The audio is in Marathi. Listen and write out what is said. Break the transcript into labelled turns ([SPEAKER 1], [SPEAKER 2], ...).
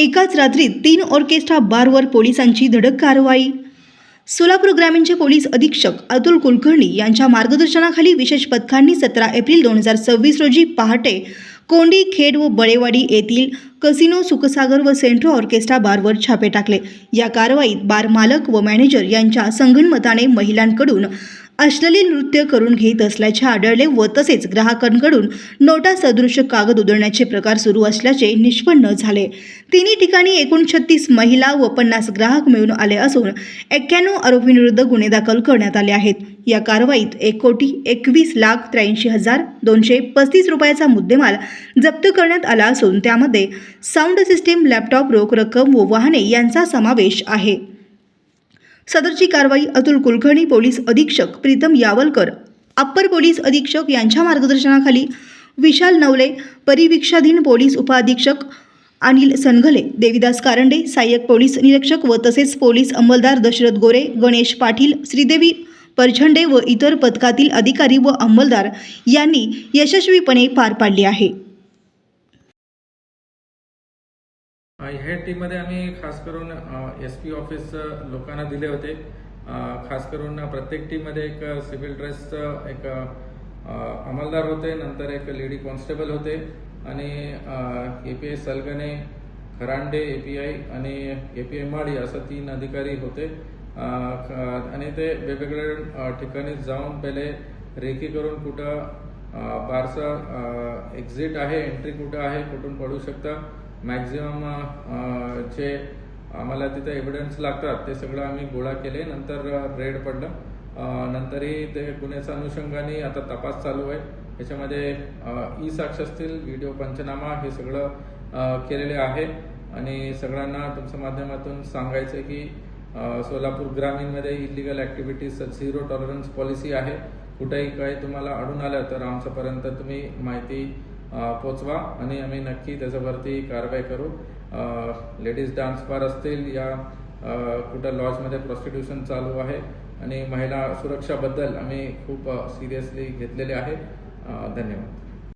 [SPEAKER 1] एकाच रात्रीत 3 ऑर्केस्ट्रा बारवर पोलिसांची धडक कारवाई। सोलापूर ग्रामीणचे पोलीस अधीक्षक अतुल कुलकर्णी यांच्या मार्गदर्शनाखाली विशेष पथकांनी 17 एप्रिल 2026 रोजी पहाटे कोंडी, खेड व बळेवाडी येथील कसिनो, सुखसागर व सेंट्रो ऑर्केस्ट्रा बारवर छापे टाकले। या कारवाईत बार मालक व मॅनेजर यांच्या संगनमताने महिलांकडून अश्लील नृत्य करून घेत असल्याचे आढळले व तसेच ग्राहकांकडून नोटा सदृश कागद उधळण्याचे प्रकार सुरू असल्याचे निष्पन्न झाले। तिन्ही ठिकाणी एकूण 36 महिला व 50 ग्राहक मिळून आले असून 91 आरोपींविरुद्ध गुन्हे दाखल करण्यात आले आहेत। या कारवाईत 1,21,83,235 रुपयाचा मुद्देमाल जप्त करण्यात आला असून त्यामध्ये साऊंड सिस्टीम, लॅपटॉप, रोख रक्कम व वाहने यांचा समावेश आहे। सदरची कारवाई अतुल कुलकर्णी, पोलीस अधीक्षक प्रीतम यावलकर, अप्पर पोलीस अधीक्षक यांच्या मार्गदर्शनाखाली विशाल नवले, परिवीक्षाधीन पोलीस उपअधीक्षक अनिल सनघले, देविदास कारंडे, सहाय्यक पोलीस निरीक्षक व तसेच पोलीस अंमलदार दशरथ गोरे, गणेश पाटील, श्रीदेवी परझंडे व इतर पथकातील अधिकारी व अंमलदार यांनी यशस्वीपणे पार पाडली आहे।
[SPEAKER 2] ह्या टीममध्ये आम्ही खास करून SP ऑफिस लोकांना दिले होते। खास करून प्रत्येक टीममध्ये एक सिव्हिल ड्रेसचं एक अंमलदार होते, नंतर एक लेडी कॉन्स्टेबल होते आणि API सलगणे, खरांडे API आणि API माडी असं 3 अधिकारी होते आणि ते वेगवेगळ्या ठिकाणी जाऊन पहिले रेकी करून कुठं बारचं एक्झिट आहे, एंट्री कुठं आहे, कुठून पडू शकतं, मॅक्झिमम जे आम्हाला तिथे एव्हिडन्स लागतात ते सगळं आम्ही गोळा केले। नंतर रेड पडलं, नंतरही ते गुन्ह्याच्या अनुषंगाने आता तपास चालू आहे। याच्यामध्ये ई-साक्ष असतील, व्हिडिओ पंचनामा हे सगळं केलेले आहे आणि सगळ्यांना तुमच्या माध्यमातून सांगायचं की सोलापूर ग्रामीणमध्ये इलिगल ॲक्टिव्हिटीज 0 टॉलरन्स पॉलिसी आहे। कुठेही काही तुम्हाला आढळून आलं तर आमच्यापर्यंत तुम्ही माहिती पोचवा आणि आम्ही नक्की त्याच्यावरती कारवाई करू। लेडीज डान्स बार असतील या कुठं लॉजमध्ये प्रॉस्टिट्यूशन चालू आहे आणि महिला सुरक्षाबद्दल आम्ही खूप सिरियसली घेतलेले आहे। धन्यवाद।